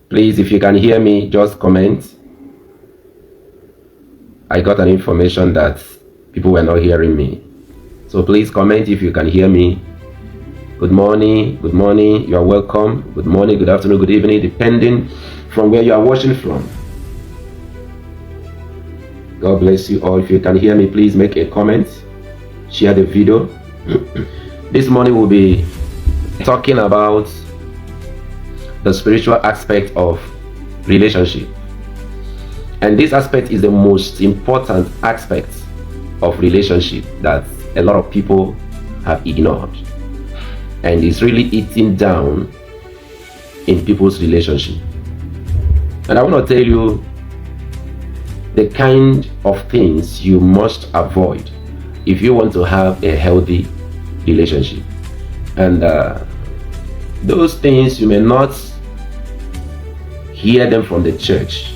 Please, if you can hear me, just comment. I got an information that people were not hearing me. So please comment if you can hear me. Good morning, you are welcome. Good morning, good afternoon, good evening, depending from where you are watching from. God bless you all. If you can hear me, please make a comment, share the video. This morning we'll be talking about the spiritual aspect of relationship. And this aspect is the most important aspect of relationship that a lot of people have ignored. And it's really eating down in people's relationship. And I want to tell you the kind of things you must avoid if you want to have a healthy relationship. And those things, you may not hear them from the church,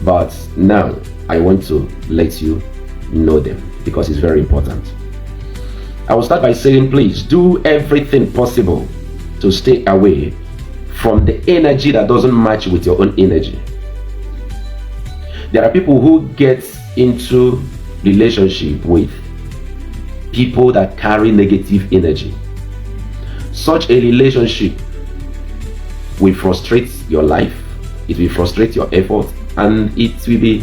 but now I want to let you know them because it's very important. I will start by saying, please do everything possible to stay away from the energy that doesn't match with your own energy. There are people who get into relationship with people that carry negative energy. Such a relationship will frustrate your life, it will frustrate your effort, and it will be,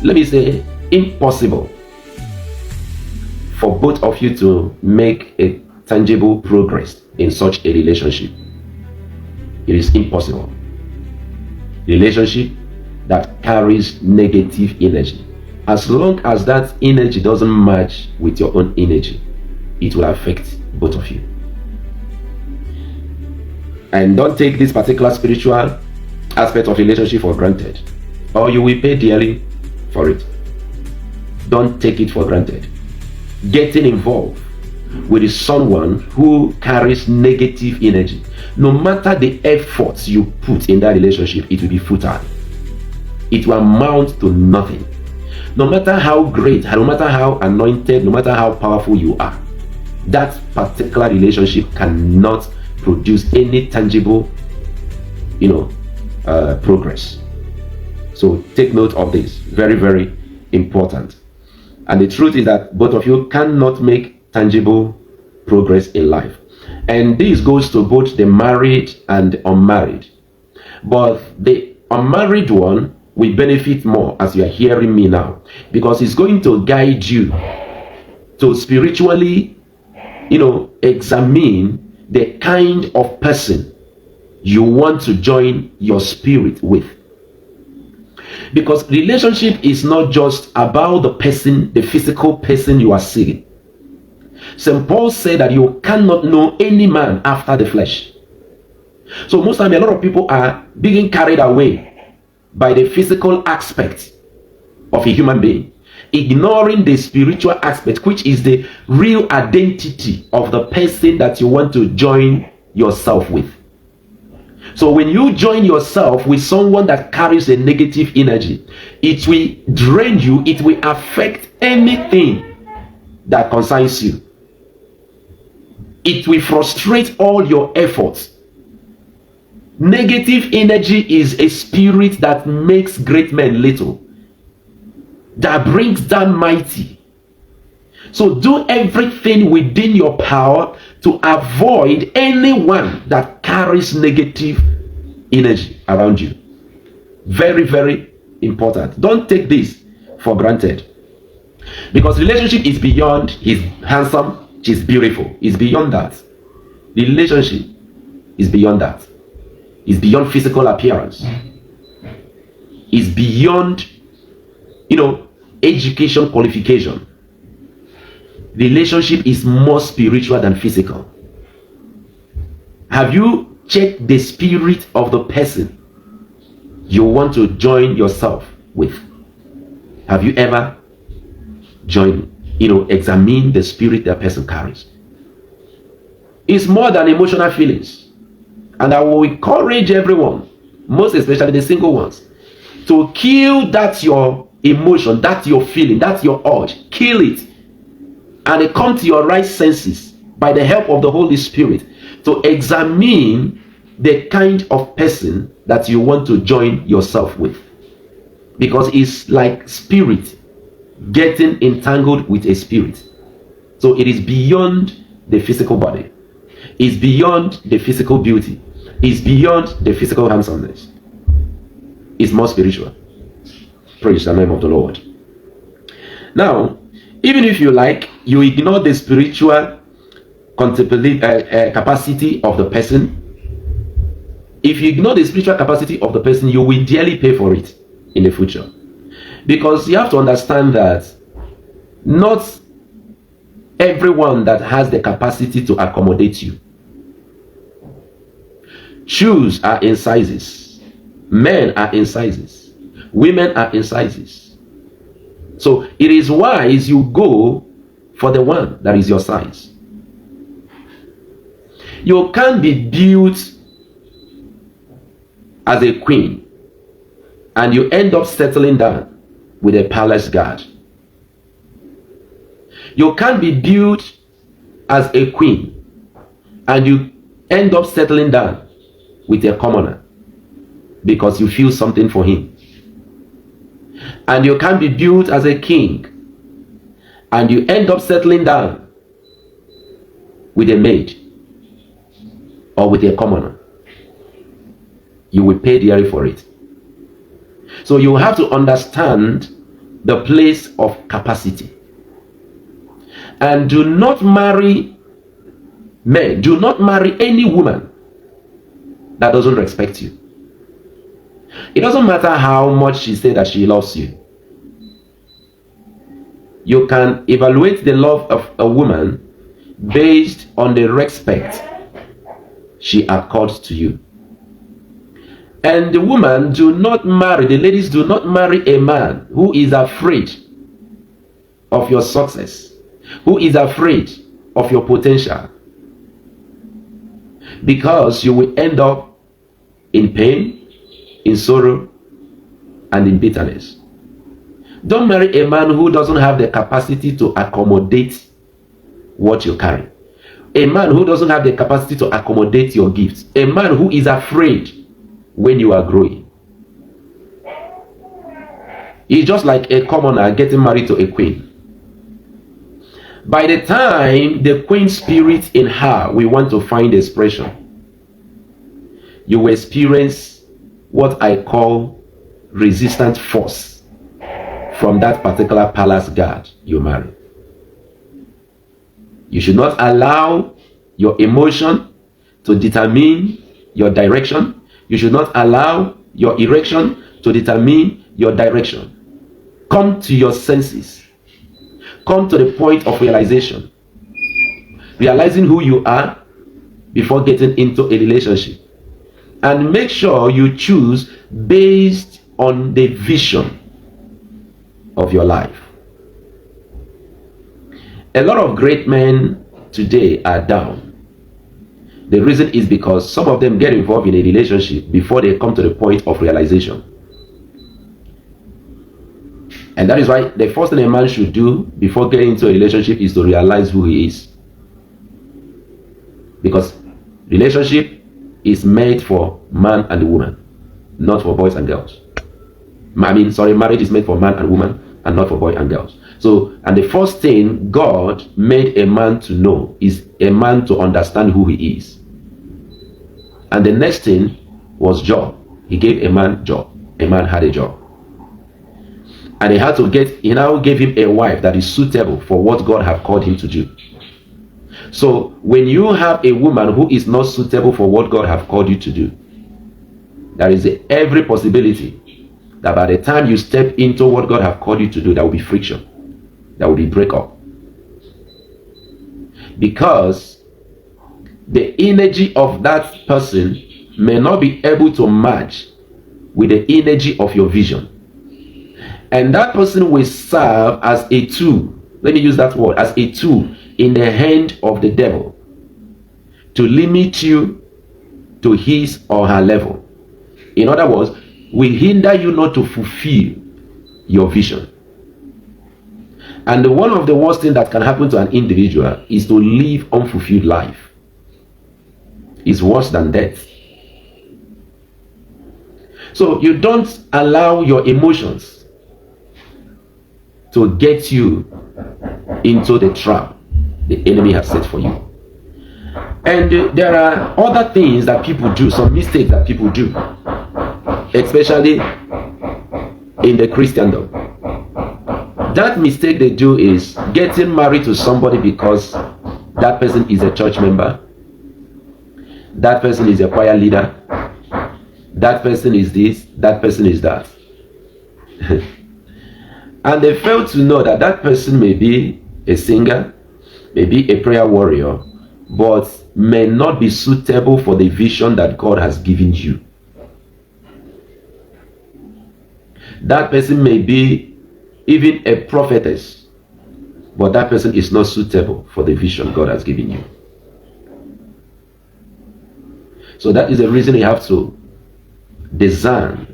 let me say, impossible for both of you to make a tangible progress in such a relationship. It is impossible. Relationship that carries negative energy, as long as that energy doesn't match with your own energy, it will affect both of you. And don't take this particular spiritual aspect of relationship for granted, or you will pay dearly for it. Don't take it for granted. Getting involved with someone who carries negative energy, no matter the efforts you put in that relationship, it will be futile. It will amount to nothing. No matter how great, no matter how anointed, no matter how powerful you are, that particular relationship cannot produce any tangible, progress. So take note of this. Very, very important. And the truth is that both of you cannot make tangible progress in life. And this goes to both the married and unmarried. But the unmarried one will benefit more, as you are hearing me now, because it's going to guide you to spiritually, examine the kind of person you want to join your spirit with. Because relationship is not just about the person, the physical person you are seeing. St. Paul said that you cannot know any man after the flesh. So most time a lot of people are being carried away by the physical aspect of a human being, ignoring the spiritual aspect, which is the real identity of the person that you want to join yourself with. So when you join yourself with someone that carries a negative energy, it will drain you, it will affect anything that concerns you. It will frustrate all your efforts. Negative energy is a spirit that makes great men little, that brings down mighty. So do everything within your power to avoid anyone that carries negative energy around you. Very, very important. Don't take this for granted. Because relationship is beyond he's handsome, she's beautiful. It's beyond that. The relationship is beyond that. It's beyond physical appearance. It's beyond, education qualification. Relationship is more spiritual than physical. Have you checked the spirit of the person you want to join yourself with? Have you ever examine the spirit that person carries? It's more than emotional feelings. And I will encourage everyone, most especially the single ones, to kill that your emotion, that your feeling, that your urge. Kill it. And come to your right senses by the help of the Holy Spirit to examine the kind of person that you want to join yourself with, because it's like spirit getting entangled with a spirit. So it is beyond the physical body, it's beyond the physical beauty, it's beyond the physical handsomeness. It's more spiritual. Praise the name of the Lord. Now, even if you ignore the spiritual capacity of the person. If you ignore the spiritual capacity of the person, you will dearly pay for it in the future. Because you have to understand that not everyone that has the capacity to accommodate you. Shoes are in sizes. Men are in sizes. Women are in sizes. So it is wise you go for the one that is your size. You can't be built as a queen and you end up settling down with a palace guard. You can't be built as a queen and you end up settling down with a commoner because you feel something for him. And you can't be built as a king and you end up settling down with a maid or with a commoner. You will pay dearly for it. So you have to understand the place of capacity. And do not marry men. Do not marry any woman that doesn't respect you. It doesn't matter how much she says that she loves you. You can evaluate the love of a woman based on the respect she accords to you. And the woman do not marry, the ladies do not marry a man who is afraid of your success, who is afraid of your potential, because you will end up in pain, in sorrow, and in bitterness. Don't marry a man who doesn't have the capacity to accommodate what you carry. A man who doesn't have the capacity to accommodate your gifts. A man who is afraid when you are growing. He's just like a commoner getting married to a queen. By the time the queen spirit in her we want to find expression, you will experience what I call resistant force from that particular palace guard you marry. You should not allow your emotion to determine your direction. You should not allow your erection to determine your direction. Come to your senses. Come to the point of realization. Realizing who you are before getting into a relationship. And make sure you choose based on the vision of your life. A lot of great men today are down. The reason is because some of them get involved in a relationship before they come to the point of realization. And that is why the first thing a man should do before getting into a relationship is to realize who he is. Because relationship is made for man and woman, not for boys and girls. Marriage is made for man and woman and not for boys and girls. So, and the first thing God made a man to know is a man to understand who he is. And the next thing was job. He gave a man job. A man had a job. And he now gave him a wife that is suitable for what God have called him to do. So when you have a woman who is not suitable for what God have called you to do, there is every possibility that by the time you step into what God have called you to do, there will be friction. There will be breakup. Because the energy of that person may not be able to match with the energy of your vision. And that person will serve as a tool. Let me use that word, as a tool in the hand of the devil to limit you to his or her level. In other words, will hinder you not to fulfill your vision. And one of the worst things that can happen to an individual is to live unfulfilled life. It's worse than death. So you don't allow your emotions to get you into the trap the enemy has set for you. And there are other things that people do, some mistakes that people do, especially in the Christendom. That mistake they do is getting married to somebody because that person is a church member, that person is a choir leader, that person is this, that person is that. And they fail to know that that person may be a singer, may be a prayer warrior, but may not be suitable for the vision that God has given you. That person may be even a prophetess, but that person is not suitable for the vision God has given you. So that is the reason you have to discern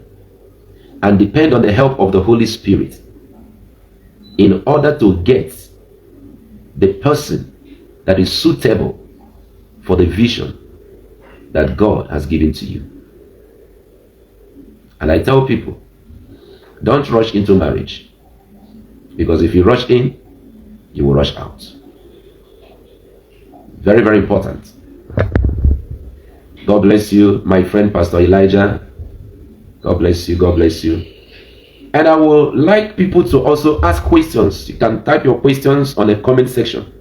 and depend on the help of the Holy Spirit in order to get the person that is suitable for the vision that God has given to you. And I tell people, don't rush into marriage, because if you rush in, you will rush out. Very, very important. God bless you, my friend Pastor Elijah. God bless you. God bless you. And I would like people to also ask questions. You can type your questions on the comment section.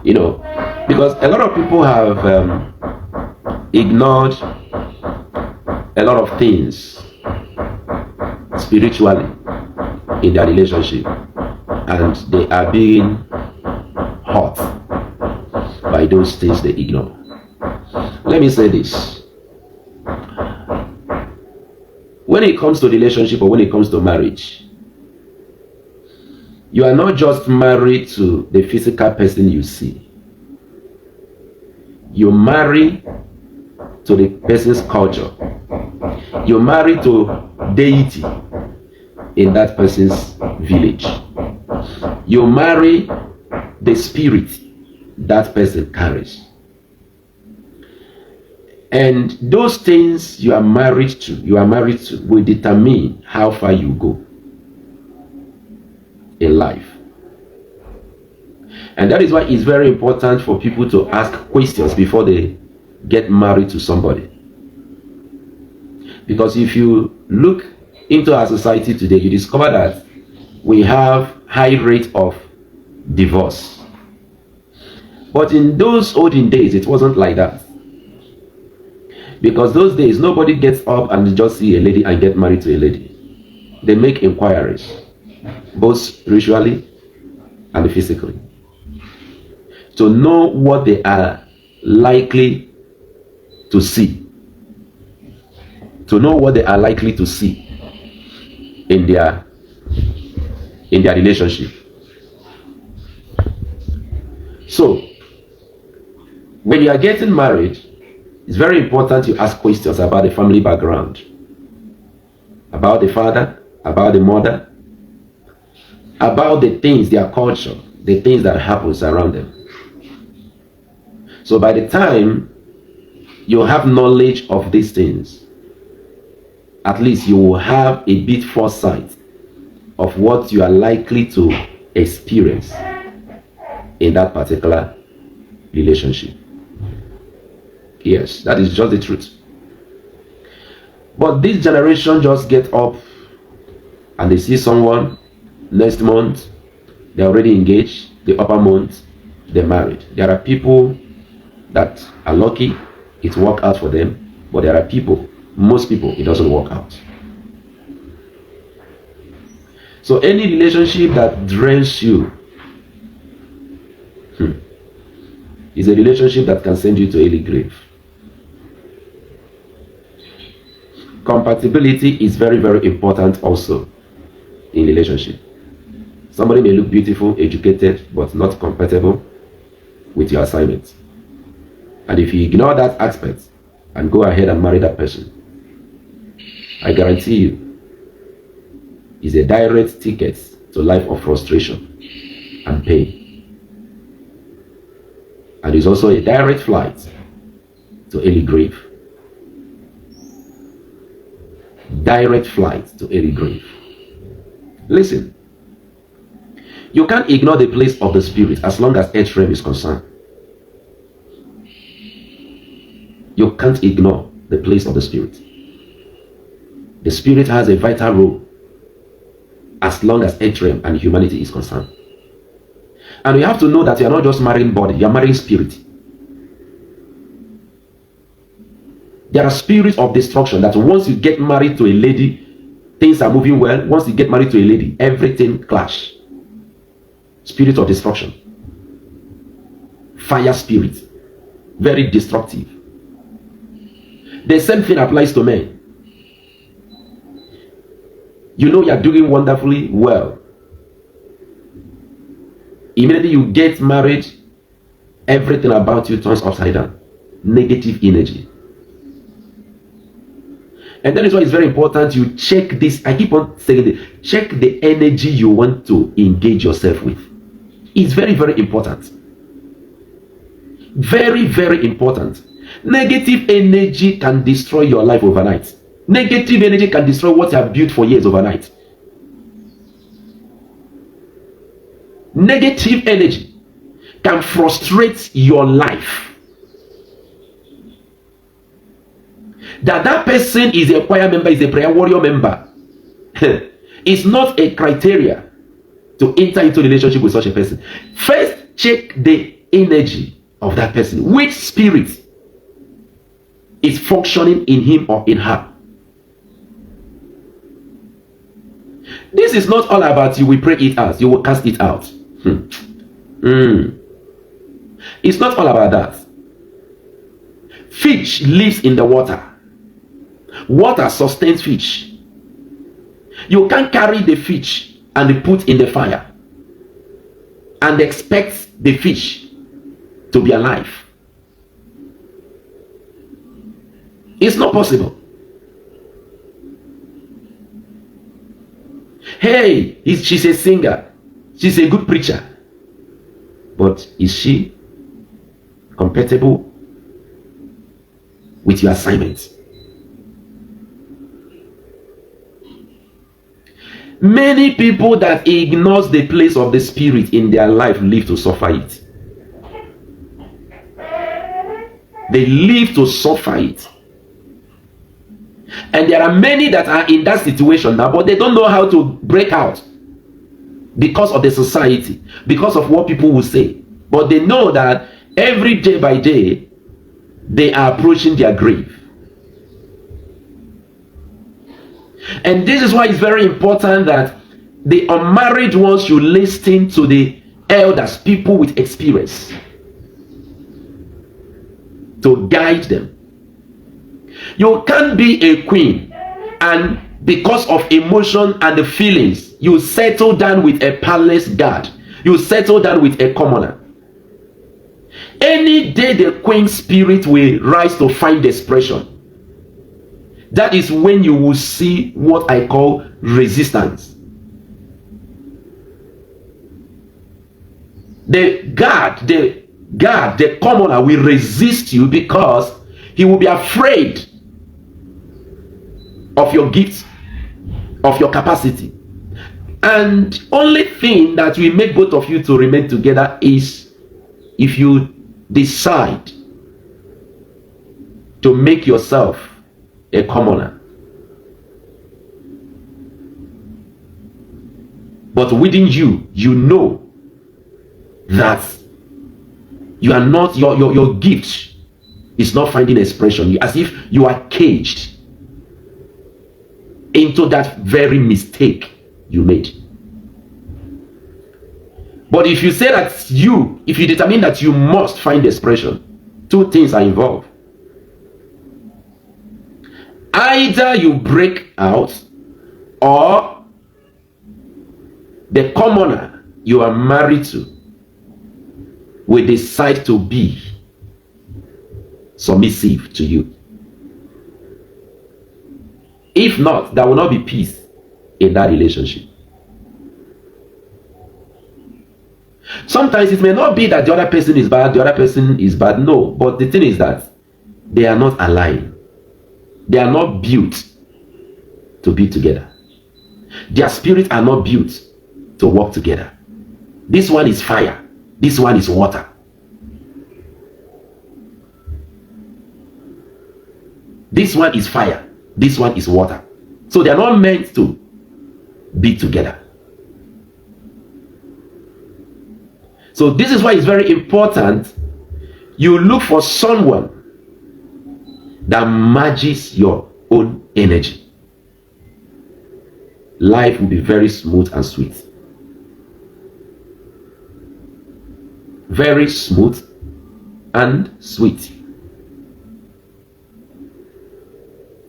You know, because a lot of people have ignored a lot of things spiritually in their relationship, and they are being hurt by those things they ignore. Let me say this. When it comes to relationship or when it comes to marriage, you are not just married to the physical person you see. You marry to the person's culture. You marry to deity in that person's village. You marry the spirit that person carries. And those things you are married to will determine how far you go in life. And that is why it's very important for people to ask questions before they get married to somebody. Because if you look into our society today, you discover that we have high rate of divorce. But in those olden days, it wasn't like that. Because those days, nobody gets up and just see a lady and get married to a lady. They make inquiries, both spiritually and physically, to know what they are likely to see. To know what they are likely to see in their relationship. So, when you are getting married, it's very important you ask questions about the family background, about the father, about the mother, about the things, their culture, the things that happens around them. So by the time you have knowledge of these things, at least you will have a bit foresight of what you are likely to experience in that particular relationship. Yes, that is just the truth. But this generation just get up and they see someone, next month they're already engaged, the upper month they're married. There are people that are lucky, it worked out for them, but there are people, most people, it doesn't work out. So any relationship that drains you is a relationship that can send you to early grave. Compatibility is very, very important also in relationship. Somebody may look beautiful, educated, but not compatible with your assignment. And if you ignore that aspect and go ahead and marry that person, I guarantee you, it's a direct ticket to life of frustration and pain. And it's also a direct flight to early grave. direct flight to a grave. Listen, you can't ignore the place of the spirit as long as earth realm is concerned. You can't ignore the place of the spirit. The spirit has a vital role as long as earth realm and humanity is concerned. And you have to know that you are not just marrying body, you are marrying spirit. There are spirits of destruction that once you get married to a lady, things are moving well. Once you get married to a lady, everything clash. Spirit of destruction. Fire spirit. Very destructive. The same thing applies to men. You know you are doing wonderfully well. Immediately you get married, everything about you turns upside down. Negative energy. And that is why it's very important you check this. I keep on saying this. Check the energy you want to engage yourself with. It's very, very important. Very, very important. Negative energy can destroy your life overnight. Negative energy can destroy what you have built for years overnight. Negative energy can frustrate your life. That person is a choir member, is a prayer warrior member, it's not a criteria to enter into a relationship with such a person. First, check the energy of that person. Which spirit is functioning in him or in her? This is not all about you will pray it out, you will cast it out. It's not all about that. Fish lives in the water. Water sustains fish. You can't carry the fish and put in the fire and expect the fish to be alive. It's not possible. Hey, she's a singer. She's a good preacher. But is she compatible with your assignment? Many people that ignores the place of the spirit in their life live to suffer it. They live to suffer it. And there are many that are in that situation now, but they don't know how to break out because of the society, because of what people will say. But they know that every day by day, they are approaching their grave. And this is why it's very important that the unmarried ones should listen to the elders, people with experience, to guide them. You can't be a queen and because of emotion and the feelings, you settle down with a palace guard. You settle down with a commoner. Any day the queen spirit will rise to find expression, that is when you will see what I call resistance. The commoner will resist you because he will be afraid of your gifts, of your capacity. And only thing that will make both of you to remain together is if you decide to make yourself a commoner. But within you, you know that you are not, your gift is not finding expression, as if you are caged into that very mistake you made. But if you say that if you determine that you must find expression, two things are involved. Either you break out, or the commoner you are married to will decide to be submissive to you. If not, there will not be peace in that relationship. Sometimes it may not be that the other person is bad, the other person is bad. No, but the thing is that they are not aligned. They are not built to be together. Their spirits are not built to work together. This one is fire, this one is water. This one is fire, this one is water. So they are not meant to be together. So this is why it's very important you look for someone that matches your own energy. Life will be very smooth and sweet. Very smooth and sweet.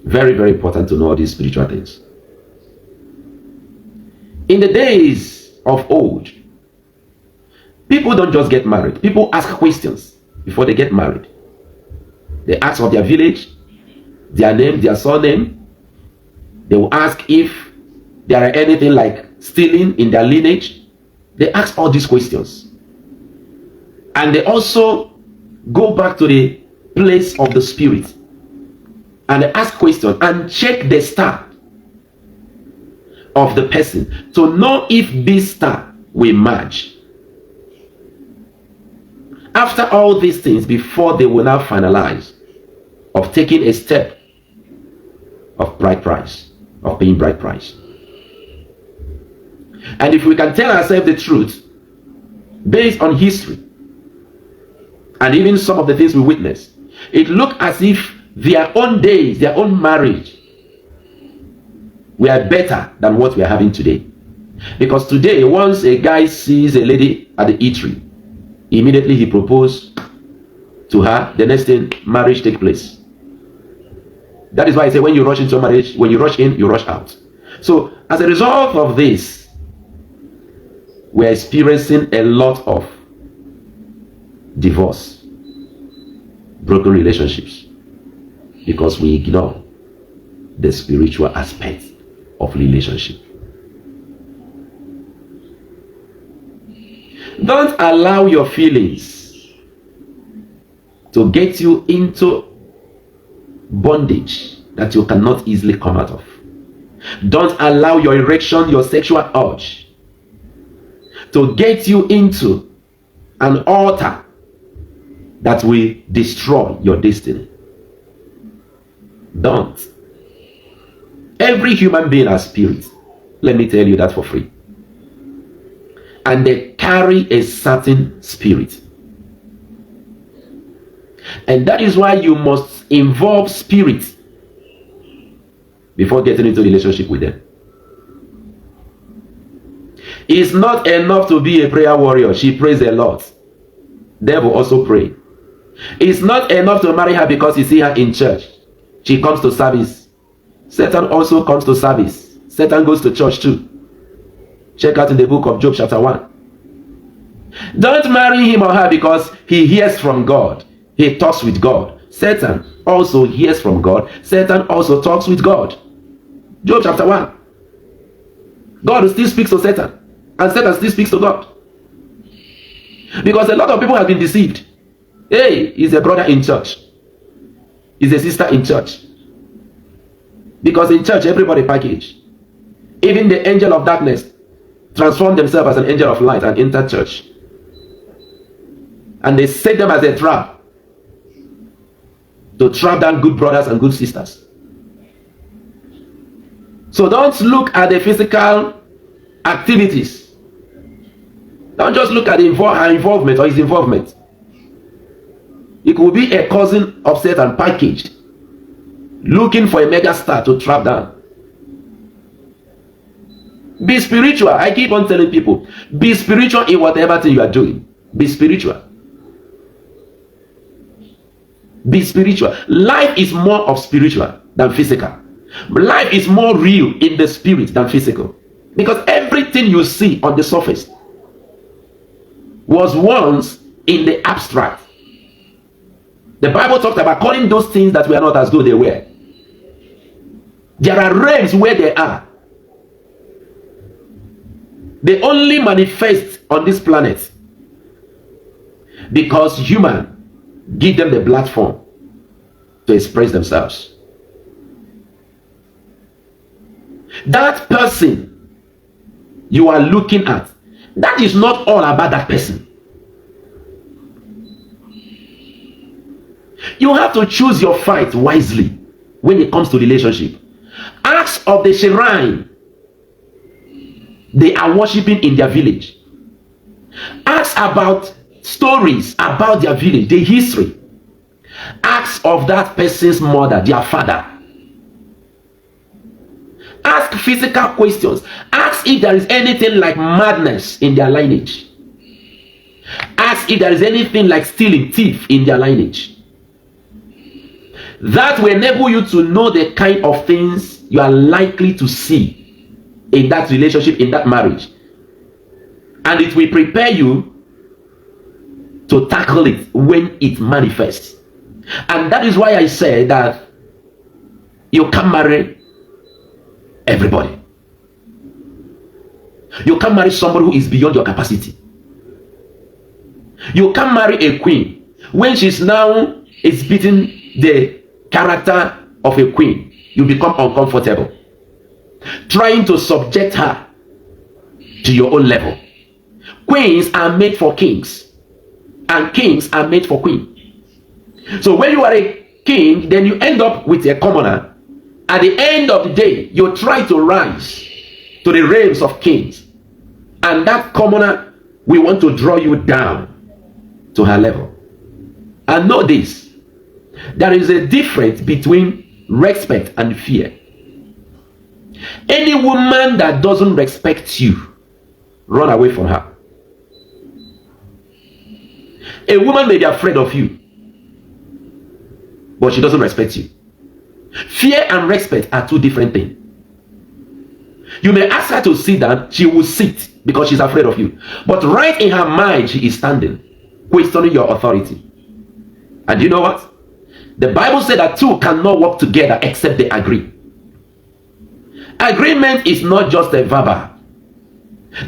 Very, very important to know all these spiritual things. In the days of old, people don't just get married. People ask questions before they get married. They ask of their village, their name, their surname. They will ask if there are anything like stealing in their lineage. They ask all these questions. And they also go back to the place of the spirit. And they ask questions and check the star of the person to know if this star will match. After all these things, before they will now finalize of taking a step of bride price, of paying bride price. And if we can tell ourselves the truth based on history and even some of the things we witnessed, it looked as if their own days, their own marriage were better than what we are having today. Because today, once a guy sees a lady at the eatery, immediately he proposed to her. The next thing, marriage takes place. That is why I say when you rush into a marriage, when you rush in, you rush out. So as a result of this, we're experiencing a lot of divorce, broken relationships, because we ignore the spiritual aspect of relationship. Don't allow your feelings to get you into bondage that you cannot easily come out of. Don't allow your erection, your sexual urge, to get you into an altar that will destroy your destiny. Don't. Every human being has spirit. Let me tell you that for free. And they carry a certain spirit. And that is why you must involve spirit before getting into a relationship with them. It's not enough to be a prayer warrior. She prays a lot. Devil also pray. It's not enough to marry her because you see her in church. She comes to service. Satan also comes to service. Satan goes to church too. Check out in the book of Job chapter 1. Don't marry him or her because he hears from God. He talks with God. Satan also hears from God. Satan also talks with God. Job chapter 1. God still speaks to Satan. And Satan still speaks to God. Because a lot of people have been deceived. Hey, he's a brother in church. He's a sister in church. Because in church, everybody package. Even the angel of darkness transform themselves as an angel of light and enter church. And they set them as a trap to trap down good brothers and good sisters. So don't look at the physical activities. Don't just look at her involvement or his involvement. It could be a cousin of Satan packaged, looking for a mega star to trap down. Be spiritual. I keep on telling people, be spiritual in whatever thing you are doing. Be spiritual. Be spiritual. Life is more of spiritual than physical. Life is more real in the spirit than physical. Because everything you see on the surface was once in the abstract. The Bible talks about calling those things that were not as though they were. There are realms where they are. They only manifest on this planet because human give them the platform to express themselves. That person you are looking at, that is not all about that person. You have to choose your fight wisely when it comes to relationship. Ask of the shrine they are worshiping in their village. Ask about stories about their village, the history. Ask of that person's mother, their father. Ask physical questions. Ask if there is anything like madness in their lineage. Ask if there is anything like stealing, thief in their lineage. That will enable you to know the kind of things you are likely to see in that relationship, in that marriage. And it will prepare you to tackle it when it manifests. And that is why I say that you can't marry everybody. You can't marry somebody who is beyond your capacity. You can't marry a queen when she's now exhibiting the character of a queen. You become uncomfortable trying to subject her to your own level. Queens are made for kings, and kings are made for queens. So when you are a king, then you end up with a commoner. At the end of the day, you try to rise to the realms of kings, and that commoner will want to draw you down to her level. And know this, there is a difference between respect and fear. Any woman that doesn't respect you, run away from her. A woman may be afraid of you, but she doesn't respect you. Fear and respect are two different things. You may ask her to sit down, she will sit because she's afraid of you. But right in her mind, she is standing, questioning your authority. And you know what? The Bible said that two cannot work together except they agree. Agreement is not just a verbal.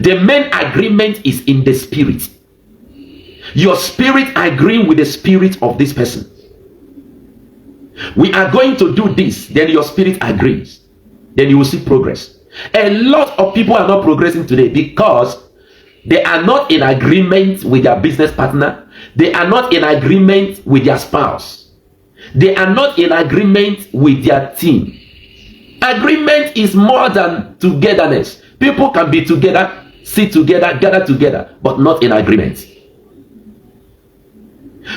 The main agreement is in the spirit. Your spirit agreeing with the spirit of this person. We are going to do this, then your spirit agrees. Then you will see progress. A lot of people are not progressing today because they are not in agreement with their business partner. They are not in agreement with their spouse. They are not in agreement with their team. Agreement is more than togetherness. People can be together, sit together, gather together, but not in agreement.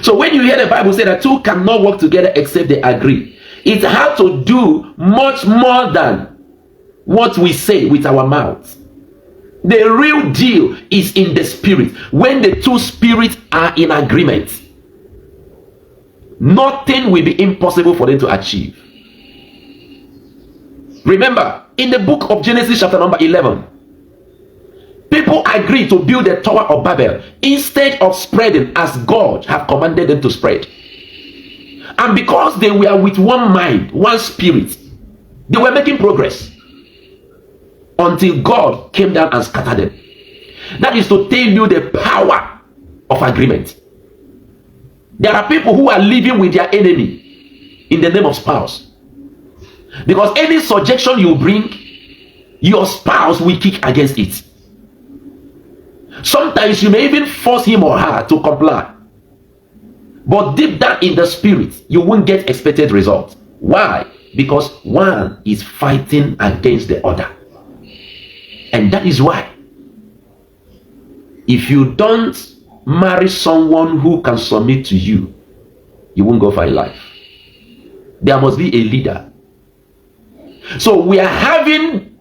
So when you hear the Bible say that two cannot work together except they agree, it has to do much more than what we say with our mouths. The real deal is in the spirit. When the two spirits are in agreement, nothing will be impossible for them to achieve. Remember, in the book of Genesis chapter number 11, people agreed to build the Tower of Babel instead of spreading as God had commanded them to spread. And because they were with one mind, one spirit, they were making progress until God came down and scattered them. That is to tell you the power of agreement. There are people who are living with their enemy in the name of spouse. Because any suggestion you bring, your spouse will kick against it. Sometimes you may even force him or her to comply. But deep down in the spirit, you won't get expected results. Why? Because one is fighting against the other. And that is why, if you don't marry someone who can submit to you, you won't go far in life. There must be a leader. So we are having,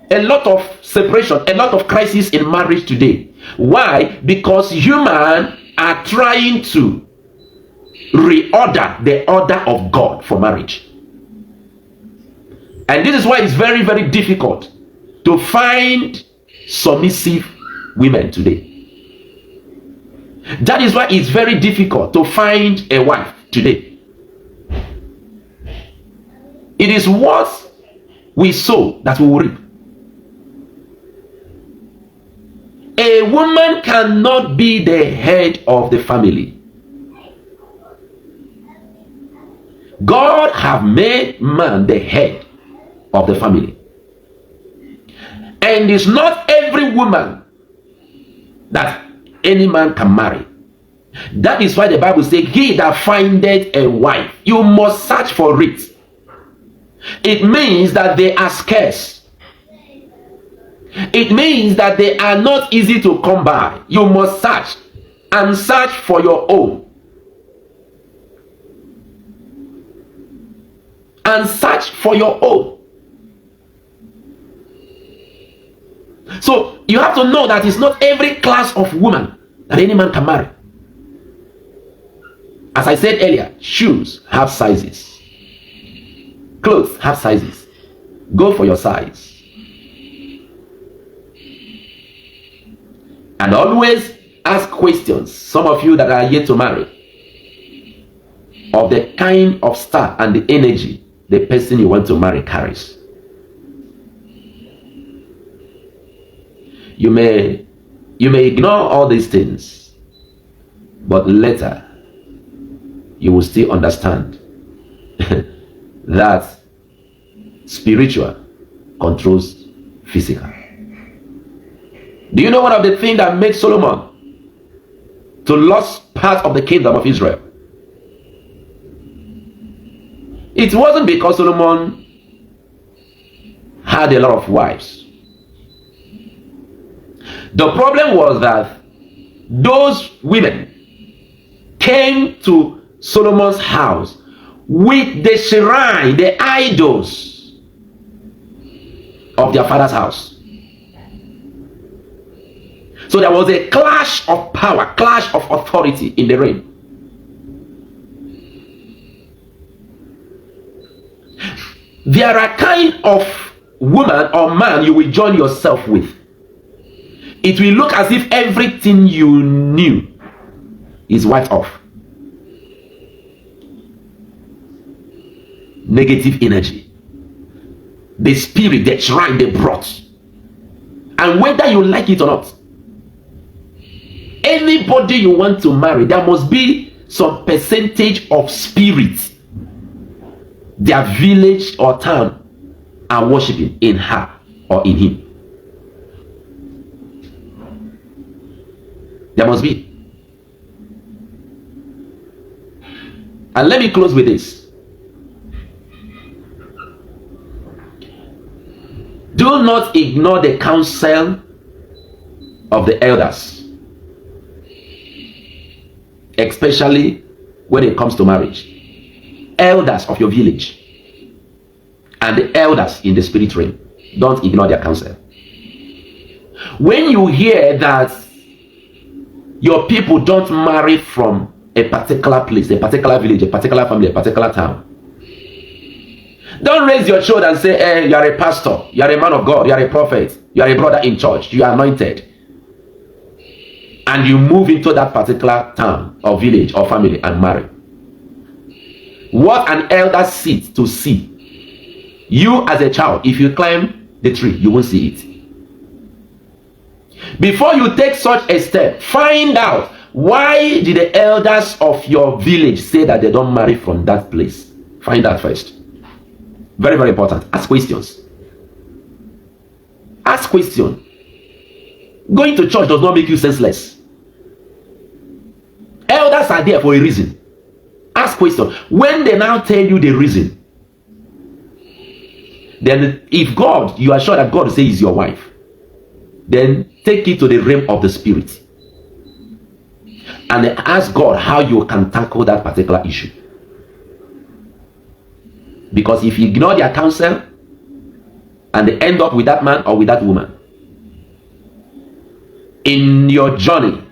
a lot of separation, a lot of crisis in marriage today. Why? Because humans are trying to reorder the order of God for marriage. And this is why it's very, very difficult to find submissive women today. That is why it's very difficult to find a wife today. It is what we sow that we will reap. A woman cannot be the head of the family. God have made man the head of the family. And it's not every woman that any man can marry. That is why the Bible says, he that findeth a wife, you must search for it. It means that they are scarce. It means that they are not easy to come by. You must search, and search for your own. And search for your own. So you have to know that it's not every class of woman that any man can marry. As I said earlier, shoes have sizes. Clothes have sizes. Go for your size. And always ask questions, some of you that are yet to marry, of the kind of star and the energy the person you want to marry carries. You may ignore all these things, but later you will still understand that spiritual controls physical. Do you know one of the things that made Solomon to lose part of the kingdom of Israel? It wasn't because Solomon had a lot of wives. The problem was that those women came to Solomon's house with the shrine, the idols of their father's house. So there was a clash of power, clash of authority in the realm. There are kind of woman or man you will join yourself with. It will look as if everything you knew is wiped off. Negative energy, the spirit, the shrine they brought, and whether you like it or not, anybody you want to marry, there must be some percentage of spirit their village or town are worshiping in her or in him. There must be. And let me close with this. Do not ignore the counsel of the elders, especially when it comes to marriage. Elders of your village and the elders in the spirit realm, don't ignore their counsel. When you hear that your people don't marry from a particular place, a particular village, a particular family, a particular town, don't raise your shoulder and say, hey, you are a pastor, you are a man of God, you are a prophet, you are a brother in church, you are anointed, and you move into that particular town or village or family and marry. What an elder sees to see. You as a child, if you climb the tree, you won't see it. Before you take such a step, find out, why did the elders of your village say that they don't marry from that place? Find out first. Very, very important. Ask questions. Ask questions. Going to church does not make you senseless. Elders are there for a reason. Ask questions. When they now tell you the reason, then if God, you are sure that God says is your wife, then take it to the realm of the spirit and ask God how you can tackle that particular issue. Because if you ignore their counsel and they end up with that man or with that woman, in your journey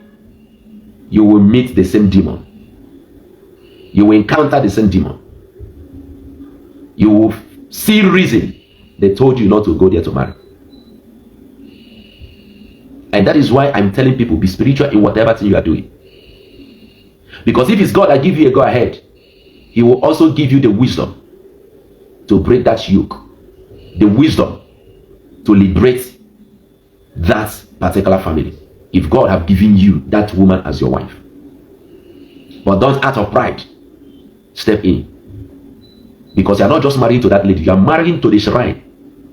you will meet the same demon. You will encounter the same demon. You will see reason they told you not to go there to marry. And that is why I'm telling people, be spiritual in whatever thing you are doing. Because if it's God that gives you a go ahead, He will also give you the wisdom to break that yoke, the wisdom to liberate that particular family, if God have given you that woman as your wife. But don't, out of pride, step in, because you are not just marrying to that lady, you are marrying to the shrine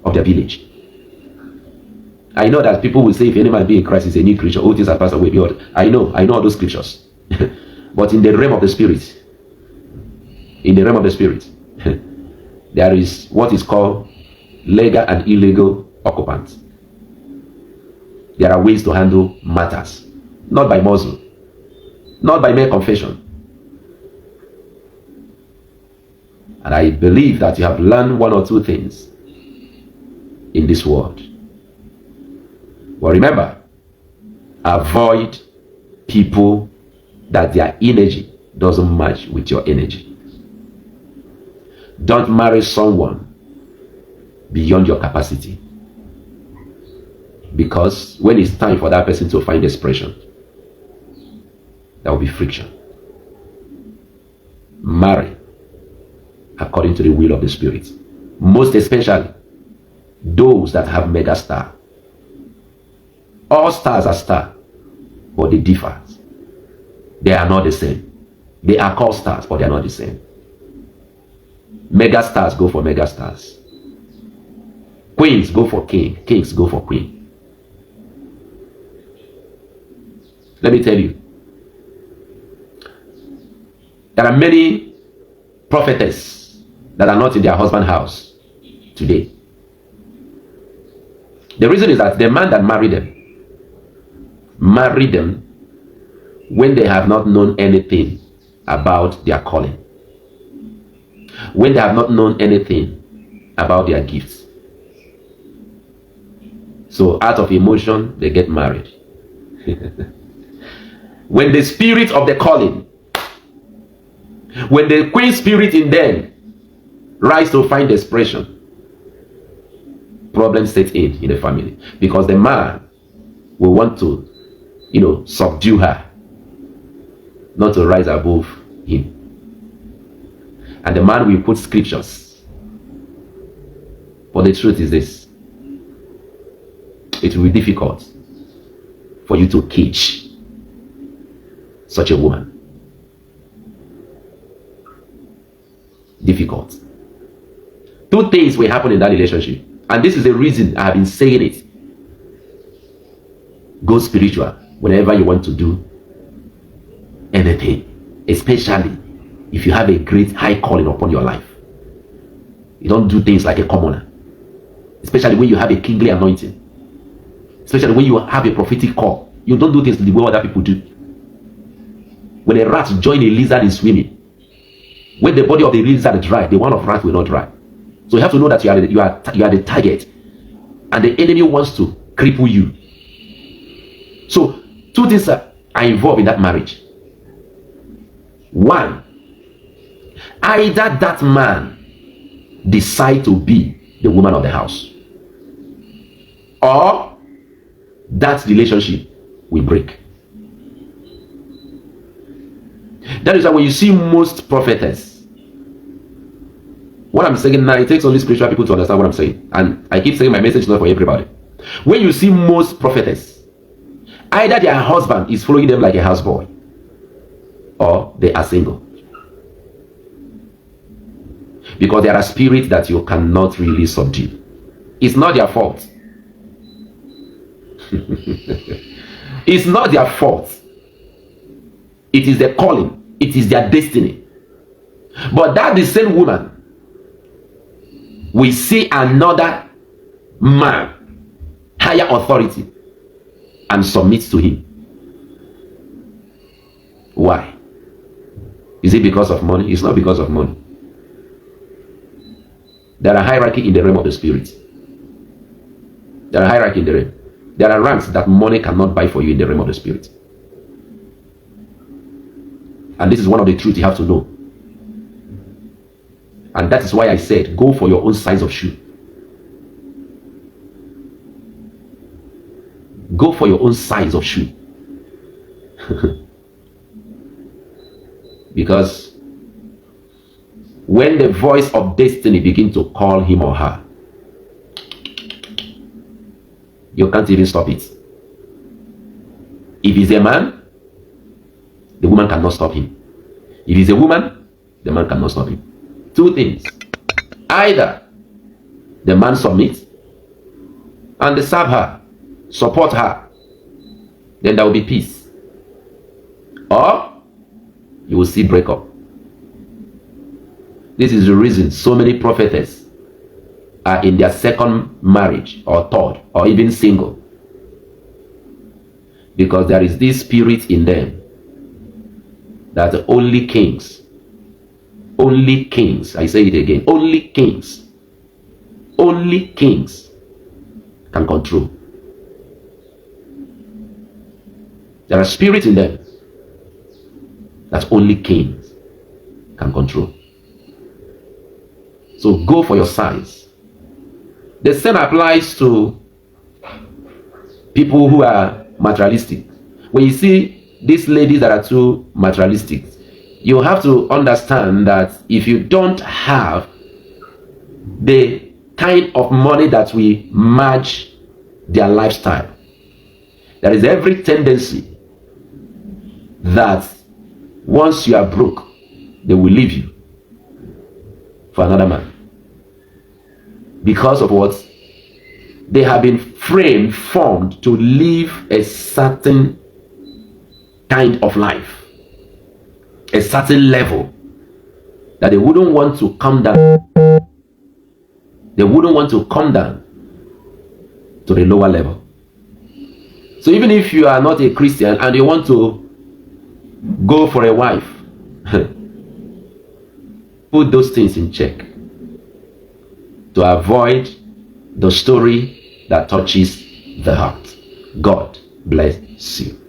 of their village. I know that people will say, if any man be in Christ, is a new creature. All things are passed away. Behold, I know all those scriptures. But in the realm of the spirit, there is what is called legal and illegal occupants. There are ways to handle matters, not by muzzle, not by mere confession. And I believe that you have learned one or two things in this world. But remember, avoid people that their energy doesn't match with your energy. Don't marry someone beyond your capacity. Because when it's time for that person to find expression, there will be friction. Marry according to the will of the Spirit. Most especially those that have mega star. All stars are stars, but they differ. They are not the same. They are called stars, but they are not the same. Mega stars go for mega stars. Queens go for king. Kings go for queen. Let me tell you, there are many prophetess that are not in their husband's house today. The reason is that the man that married them when they have not known anything about their calling, when they have not known anything about their gifts. So out of emotion, they get married. When the spirit of the calling, when the queen spirit in them rise to find expression, problems set in the family, because the man will want to, subdue her, not to rise above him. And the man will put scriptures. But the truth is this: it will be difficult for you to cage such a woman. Difficult. Two things will happen in that relationship, and this is the reason I have been saying it. Go spiritual whenever you want to do anything, especially if you have a great high calling upon your life. You don't do things like a commoner, especially when you have a kingly anointing, especially when you have a prophetic call. You don't do things the way other people do. When a rat joins a lizard in swimming, when the body of the lizard dry, the one of rat will not dry. So you have to know that you are the target, and the enemy wants to cripple you. So two things are involved in that marriage. One, either that man decide to be the woman of the house, or that relationship will break. That is why when you see most prophetess, what I'm saying now, it takes only spiritual people to understand what I'm saying. And I keep saying my message is not for everybody. When you see most prophetess, either their husband is following them like a houseboy, or they are single. Because there are spirits that you cannot really subdue. It's not their fault. It's not their fault. It is their calling. It is their destiny. But that the same woman will see another man, higher authority, and submits to him. Why? Is it because of money? It's not because of money. There are hierarchy in the realm of the spirit. There are hierarchy in the realm. There are ranks that money cannot buy for you in the realm of the spirit. And this is one of the truths you have to know. And that is why I said, go for your own size of shoe. Go for your own size of shoe. Because when the voice of destiny begins to call him or her, you can't even stop it. If he's a man, the woman cannot stop him. If he's a woman, the man cannot stop him. Two things: either the man submits and they serve her, support her, then there will be peace. Or you will see breakup. This is the reason so many prophetess are in their second marriage, or third, or even single. Because there is this spirit in them that only kings, I say it again, only kings can control. There are spirits in them that only kings can control. So go for your size. The same applies to people who are materialistic. When you see these ladies that are too materialistic, you have to understand that if you don't have the kind of money that will match their lifestyle, there is every tendency that once you are broke, they will leave you for another man. Because of what? They have been formed to live a certain kind of life, a certain level, that they wouldn't want to come down. They wouldn't want to come down to the lower level. So even if you are not a Christian and you want to go for a wife, put those things in check to avoid the story that touches the heart. God bless you.